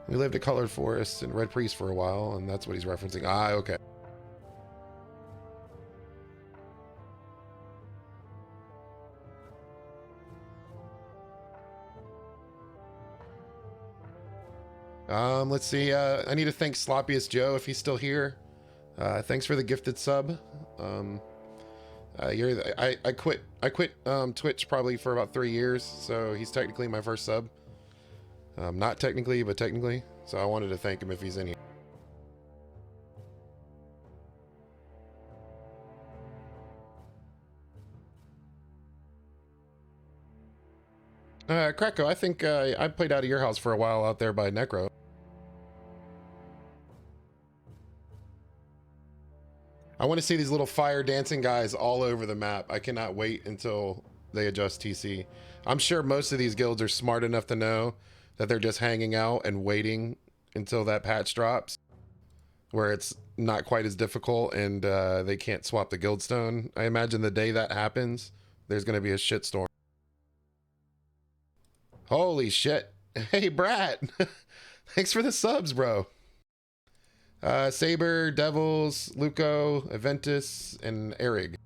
We lived at Colored Forest and Red Priest for a while, and that's what he's referencing. Ah, okay. Let's see. I need to thank Sloppiest Joe if he's still here. Thanks for the gifted sub. I quit Twitch probably for about 3 years, so he's technically my first sub. Not technically, but technically. So I wanted to thank him if he's in here. Krako, I think I played out of your house for a while out there by Necro. I want to see these little fire dancing guys all over the map. I cannot wait until they adjust TC. I'm sure most of these guilds are smart enough to know that they're just hanging out and waiting until that patch drops, where it's not quite as difficult and they can't swap the guildstone. I imagine the day that happens, there's going to be a shitstorm. Holy shit. Hey, Brad. Thanks for the subs, bro. Saber, Devils, Luco, Adventus, and Erig.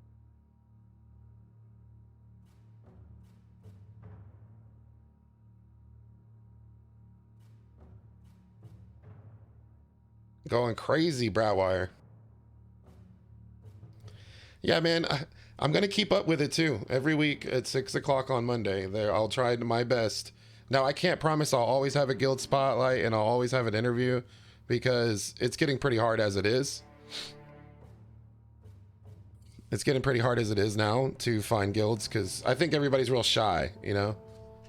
Going crazy, Bratwire. Yeah, man, I'm going to keep up with it too. Every week at 6 o'clock on Monday, there I'll try my best. Now, I can't promise I'll always have a guild spotlight and I'll always have an interview, because it's getting pretty hard as it is. It's getting pretty hard as it is now to find guilds, because I think everybody's real shy, you know?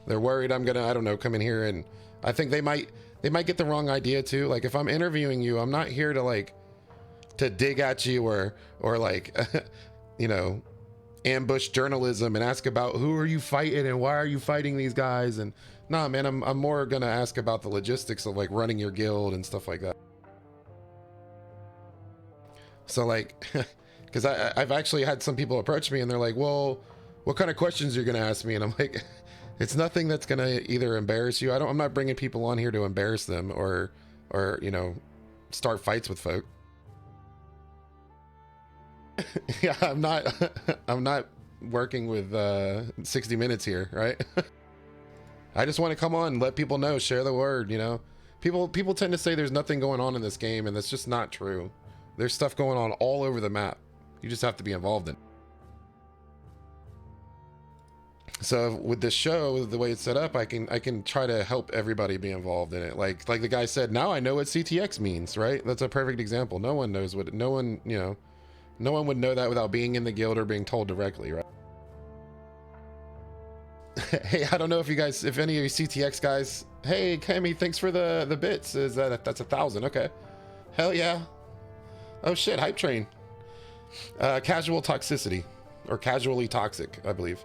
They're worried I'm gonna, I don't know, come in here, and I think they might get the wrong idea too. Like, if I'm interviewing you, I'm not here to like, to dig at you or like, you know, ambush journalism and ask about who are you fighting and why are you fighting these guys. And nah, man, I'm more gonna ask about the logistics of like running your guild and stuff like that. So like, because I've actually had some people approach me and they're like, well, what kind of questions are you gonna ask me? And I'm like, it's nothing that's gonna either embarrass you. I'm not bringing people on here to embarrass them or you know, start fights with folk. Yeah, I'm not working with 60 Minutes here, right? I just want to come on and let people know, share the word, you know. People tend to say there's nothing going on in this game, and that's just not true. There's stuff going on all over the map. You just have to be involved in it. So with this show, the way it's set up, I can try to help everybody be involved in it. Like the guy said, now I know what CTX means, right? That's a perfect example. No one knows what, no one, you know, No one would know that without being in the guild or being told directly, right? Hey, I don't know if you guys, if any of you CTX guys, hey, Cammy, thanks for the bits. That's 1,000? Okay. Hell yeah. Oh shit, hype train. Casual toxicity, or casually toxic, I believe.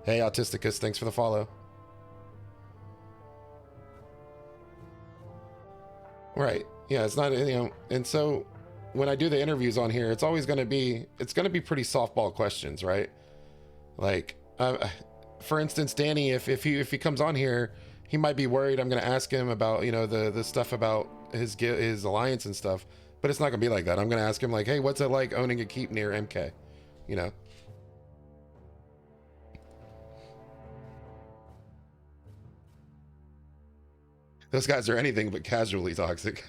Hey, Autisticus, thanks for the follow. Right. Yeah, it's not, you know, and so when I do the interviews on here, it's always going to be, it's going to be pretty softball questions, right? Like, for instance, Danny, if he comes on here, he might be worried I'm going to ask him about, you know, the stuff about his alliance and stuff, but it's not going to be like that. I'm going to ask him like, hey, what's it like owning a keep near MK? You know? Those guys are anything but casually toxic.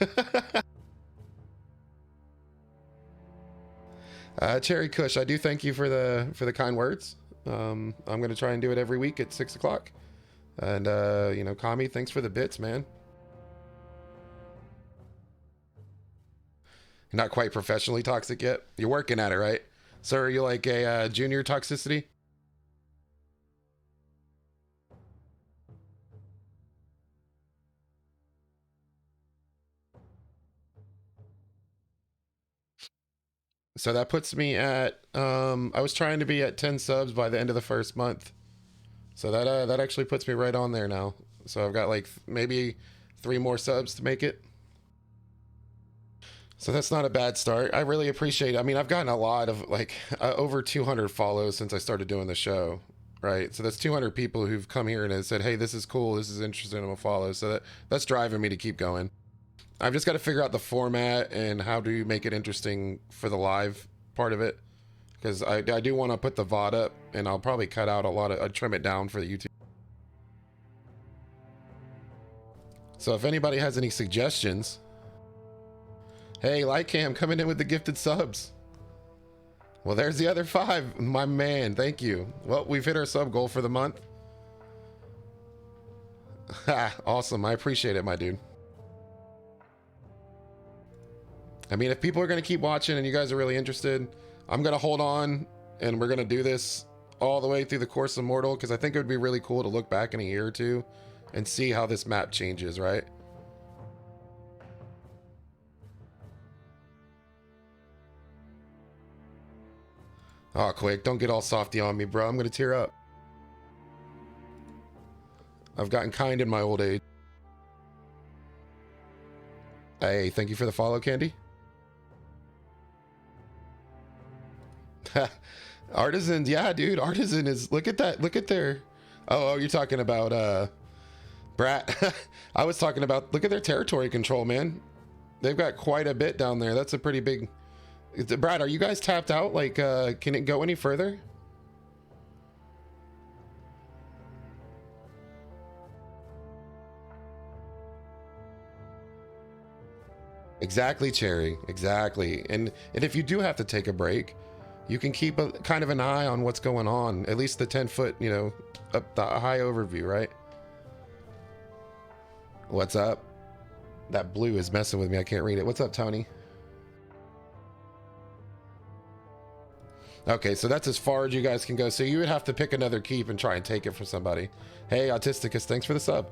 Cherry Kush, I do thank you for the kind words. I'm gonna try and do it every week at 6 o'clock. And you know, Kami, thanks for the bits, man. Not quite professionally toxic yet. You're working at it, right? So are you like a junior toxicity? So that puts me at I was trying to be at 10 subs by the end of the first month. So that actually puts me right on there now. So I've got like maybe 3 more subs to make it. So that's not a bad start. I really appreciate it. I mean, I've gotten a lot of like over 200 follows since I started doing the show, right? So that's 200 people who've come here and have said, "Hey, this is cool. This is interesting. I'm gonna follow." So that's driving me to keep going. I've just got to figure out the format and how to make it interesting for the live part of it, because I do want to put the VOD up, and I'll probably cut out a lot of, I'd trim it down for the YouTube. So if anybody has any suggestions, hey, Lycam coming in with the gifted subs. Well, there's the other 5, my man. Thank you. Well, we've hit our sub goal for the month. Awesome. I appreciate it, my dude. I mean, if people are going to keep watching and you guys are really interested, I'm going to hold on and we're going to do this all the way through the course of Mortal, because I think it would be really cool to look back in a year or two and see how this map changes, right? Oh, quick, don't get all softy on me, bro. I'm going to tear up. I've gotten kind in my old age. Hey, thank you for the follow, Candy. Artisans, yeah, dude. Artisan is, look at that. Look at their, oh, you're talking about Brat. I was talking about, look at their territory control, man. They've got quite a bit down there. That's a pretty big. Brad, are you guys tapped out? Like, can it go any further? Exactly, Cherry. Exactly. And if you do have to take a break, you can keep a kind of an eye on what's going on. At least the 10-foot, you know, up the high overview, right? What's up? That blue is messing with me. I can't read it. What's up, Tony? Okay, so that's as far as you guys can go. So you would have to pick another keep and try and take it from somebody. Hey, Autisticus, thanks for the sub.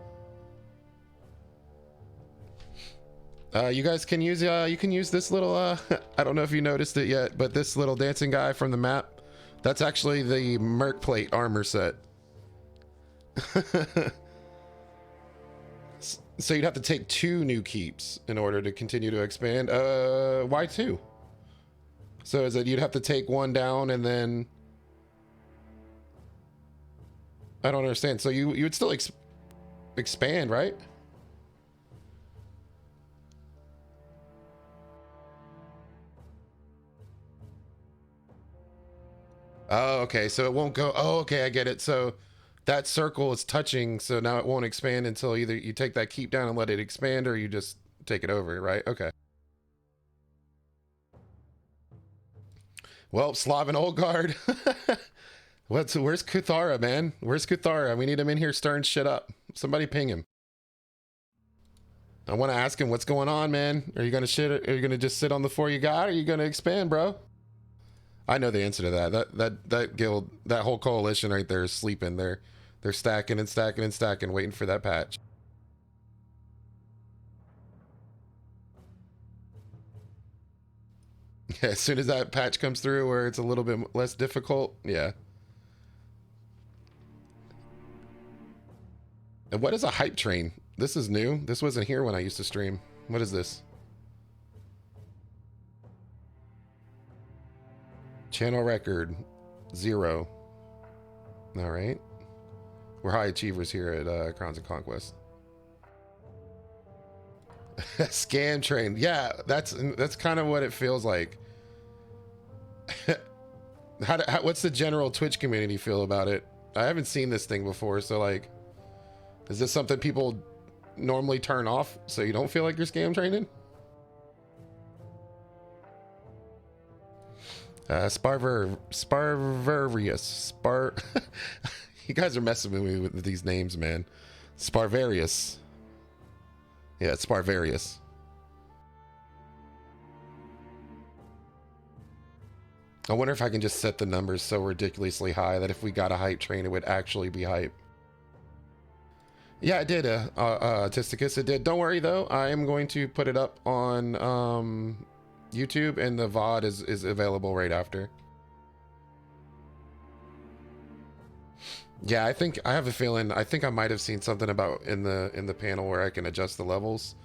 You guys can use you can use this little I don't know if you noticed it yet, but this little dancing guy from the map, that's actually the Merc Plate armor set. So you'd have to take 2 new keeps in order to continue to expand. Why 2? So is it you'd have to take 1 down and then I don't understand. So you would still expand, right? Oh, okay. So it won't go. Oh, okay. I get it. So that circle is touching. So now it won't expand until either you take that keep down and let it expand, or you just take it over, right? Okay. Well, Slav and Olgard. Where's Kuthara, man? Where's Kuthara? We need him in here stirring shit up. Somebody ping him. I want to ask him, what's going on, man? Are you gonna shit? Are you gonna just sit on the 4 you got? Or are you gonna expand, bro? I know the answer to that. That guild, that whole coalition right there is sleeping. They're stacking and stacking and stacking, waiting for that patch. Yeah, as soon as that patch comes through where it's a little bit less difficult, yeah. And what is a hype train? This is new. This wasn't here when I used to stream. What is this? Channel record 0. All right. We're high achievers here at Crowns and Conquest. Scam train. Yeah, that's kind of what it feels like. What's the general Twitch community feel about it? I haven't seen this thing before, so like, is this something people normally turn off so you don't feel like you're scam training? Sparverius. You guys are messing with me with these names, man. Sparverius. Yeah, it's Sparverius. I wonder if I can just set the numbers so ridiculously high that if we got a hype train, it would actually be hype. Yeah, it did, Tisticus, it did. Don't worry, though. I am going to put it up on YouTube, and the VOD is available right after. Yeah, I have a feeling, I think I might have seen something about in the panel where I can adjust the levels.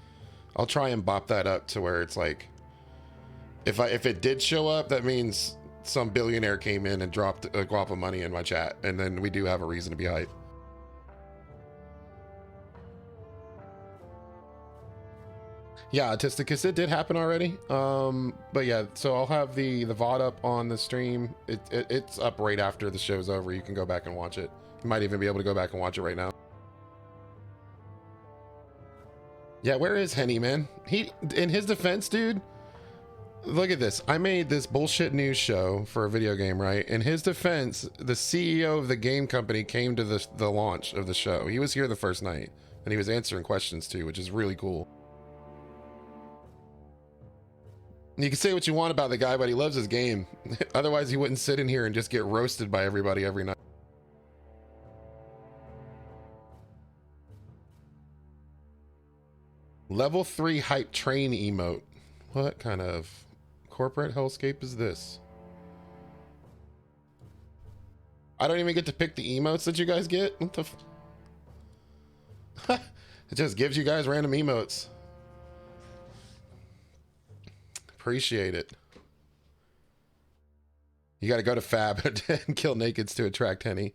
I'll try and bop that up to where it's like, if it did show up, that means some billionaire came in and dropped a guap of money in my chat, and then we do have a reason to be hyped. Yeah, Tisticus, it did happen already. But yeah, so I'll have the VOD up on the stream. It's up right after the show's over. You can go back and watch it. You might even be able to go back and watch it right now. Yeah, where is Henny, man? He, in his defense, dude, look at this. I made this bullshit news show for a video game, right? In his defense, the CEO of the game company came to the launch of the show. He was here the first night, and he was answering questions too, which is really cool. You can say what you want about the guy, but he loves his game. Otherwise, he wouldn't sit in here and just get roasted by everybody every night. Level 3 hype train emote. What kind of corporate hellscape is this? I don't even get to pick the emotes that you guys get? What the it just gives you guys random emotes. Appreciate it. You got to go to Fab and kill nakeds to attract Henny.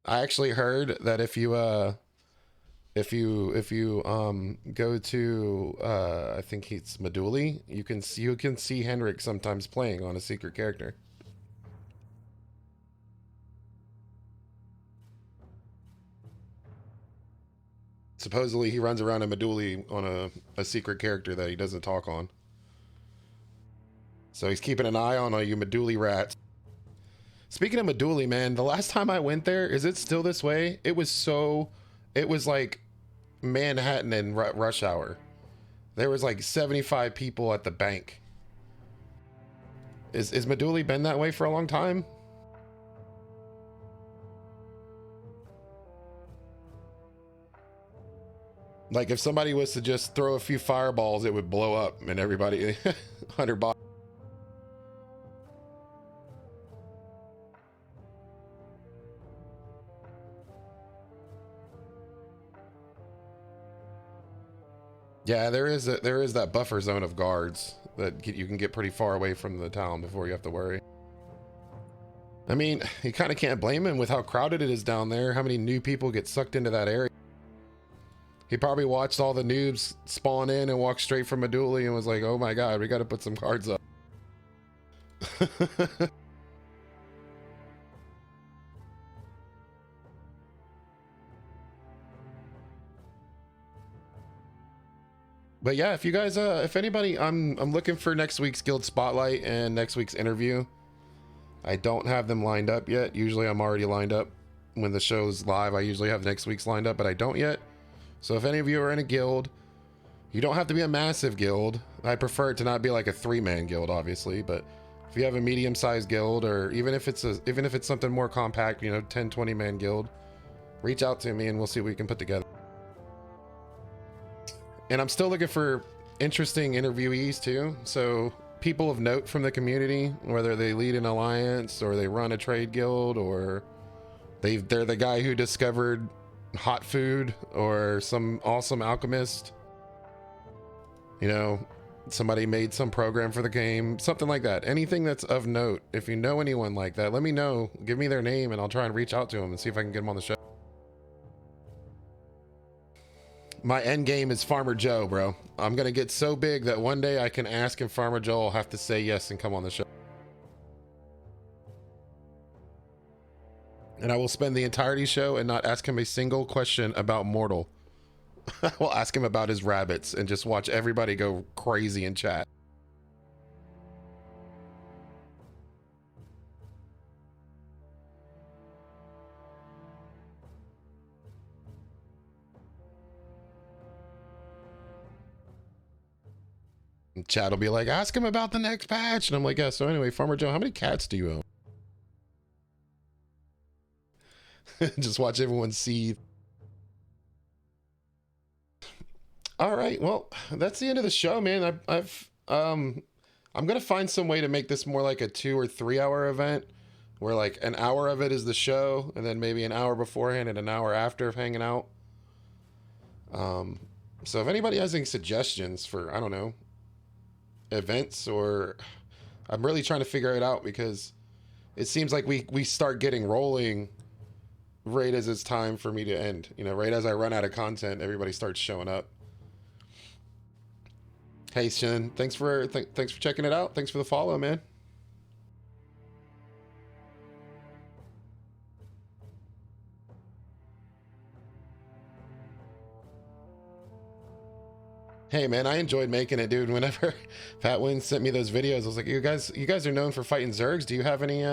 I actually heard that if you go to I think it's Meduli, you can see Henrik sometimes playing on a secret character. Supposedly he runs around in Meduli on a secret character that he doesn't talk on. So he's keeping an eye on all you Meduli rats. Speaking of Meduli, man, the last time I went there, is it still this way? It was like Manhattan in rush hour. There was like 75 people at the bank. Is Meduli been that way for a long time? Like if somebody was to just throw a few fireballs, it would blow up and everybody 100 bodies. Yeah, there is that buffer zone of guards that you can get pretty far away from the town before you have to worry. I mean, you kind of can't blame him with how crowded it is down there, how many new people get sucked into that area. He probably watched all the noobs spawn in and walk straight from Meduli and was like, oh my god, we got to put some cards up. But yeah, if you guys, if anybody, I'm looking for next week's guild spotlight and next week's interview. I don't have them lined up yet. Usually I'm already lined up when the show's live. I usually have next week's lined up, but I don't yet. So if any of you are in a guild, you don't have to be a massive guild. I prefer it to not be like a 3-man guild, obviously, but if you have a medium-sized guild, or even if it's something more compact, you know, 10, 20-man guild, reach out to me and we'll see what we can put together. And I'm still looking for interesting interviewees too. So people of note from the community, whether they lead an alliance or they run a trade guild, or they're the guy who discovered hot food, or some awesome alchemist, you know, somebody made some program for the game, something like that. Anything that's of note. If you know anyone like that, let me know. Give me their name and I'll try and reach out to them and see if I can get them on the show. My end game is Farmer Joe, bro. I'm gonna get so big that one day I can ask and Farmer Joe will have to say yes and come on the show. And I will spend the entirety show and not ask him a single question about Mortal. I will ask him about his rabbits and just watch everybody go crazy in chat. And chat will be like, ask him about the next patch. And I'm like, yeah, so anyway, Farmer Joe, how many cats do you own? Just watch everyone seethe. All right, well, that's the end of the show, man. I'm gonna find some way to make this more like a 2 or 3 hour event, where like an hour of it is the show, and then maybe an hour beforehand and an hour after of hanging out. So if anybody has any suggestions for, I don't know, events, or I'm really trying to figure it out, because it seems like we start getting rolling right as it's time for me to end. You know, right as I run out of content, everybody starts showing up. Hey Shin, thanks for checking it out. Thanks for the follow, man. Hey man, I enjoyed making it, dude. Whenever Pat Win sent me those videos, I was like, you guys are known for fighting Zergs. Do you have any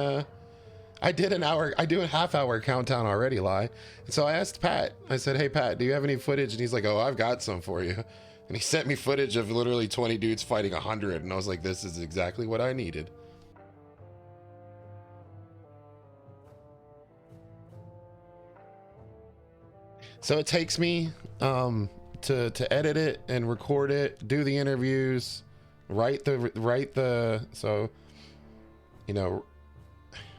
I do a half-hour countdown already, Lie. And so I asked Pat, I said, hey Pat, do you have any footage? And he's like, oh, I've got some for you. And he sent me footage of literally 20 dudes fighting 100. And I was like, this is exactly what I needed. So it takes me to edit it and record it, do the interviews, write the so, you know,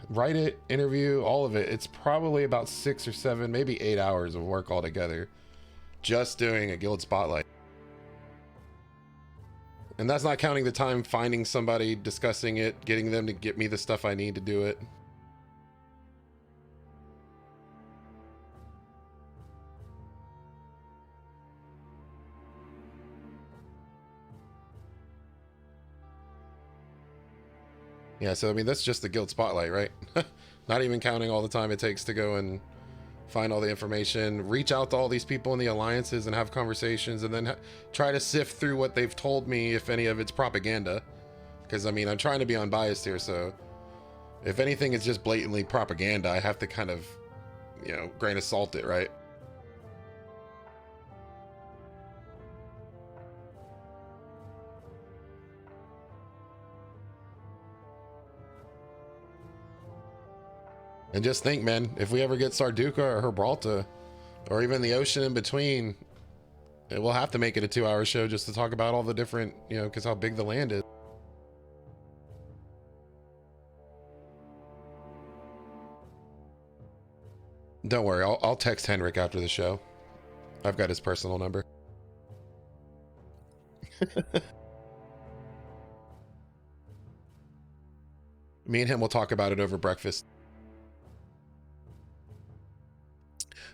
write it, interview, all of it. It's probably about 6 or 7, maybe 8 hours of work altogether, just doing a guild spotlight. And that's not counting the time finding somebody, discussing it, getting them to get me the stuff I need to do it. Yeah, so I mean, that's just the guild spotlight, right? Not even counting all the time it takes to go and find all the information, reach out to all these people in the alliances and have conversations, and then try to sift through what they've told me, if any of it's propaganda. Because I mean, I'm trying to be unbiased here, so if anything is just blatantly propaganda, I have to kind of, you know, grain of salt it, right? And just think, man, if we ever get Sarduka or Gibraltar, or even the ocean in between, we'll have to make it a 2-hour show just to talk about all the different, you know, because how big the land is. Don't worry, I'll text Henrik after the show. I've got his personal number. Me and him will talk about it over breakfast.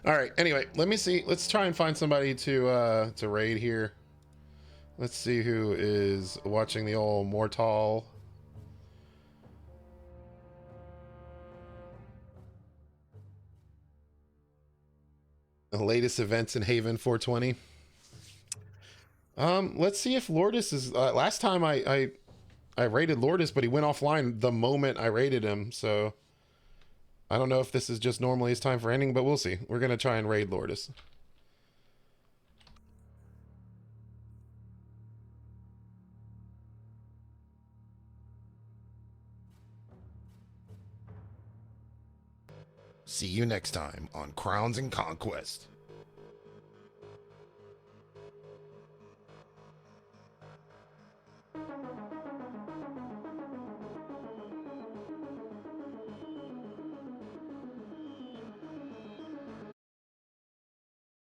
All right, anyway, let me see. Let's try and find somebody to raid here. Let's see who is watching the old Mortal. The latest events in Haven 420. Let's see if Lourdes is. Last time I I raided Lourdes, but he went offline the moment I raided him, so I don't know if this is just normally his time for ending, but we'll see. We're gonna try and raid Lourdes. See you next time on Crowns and Conquest.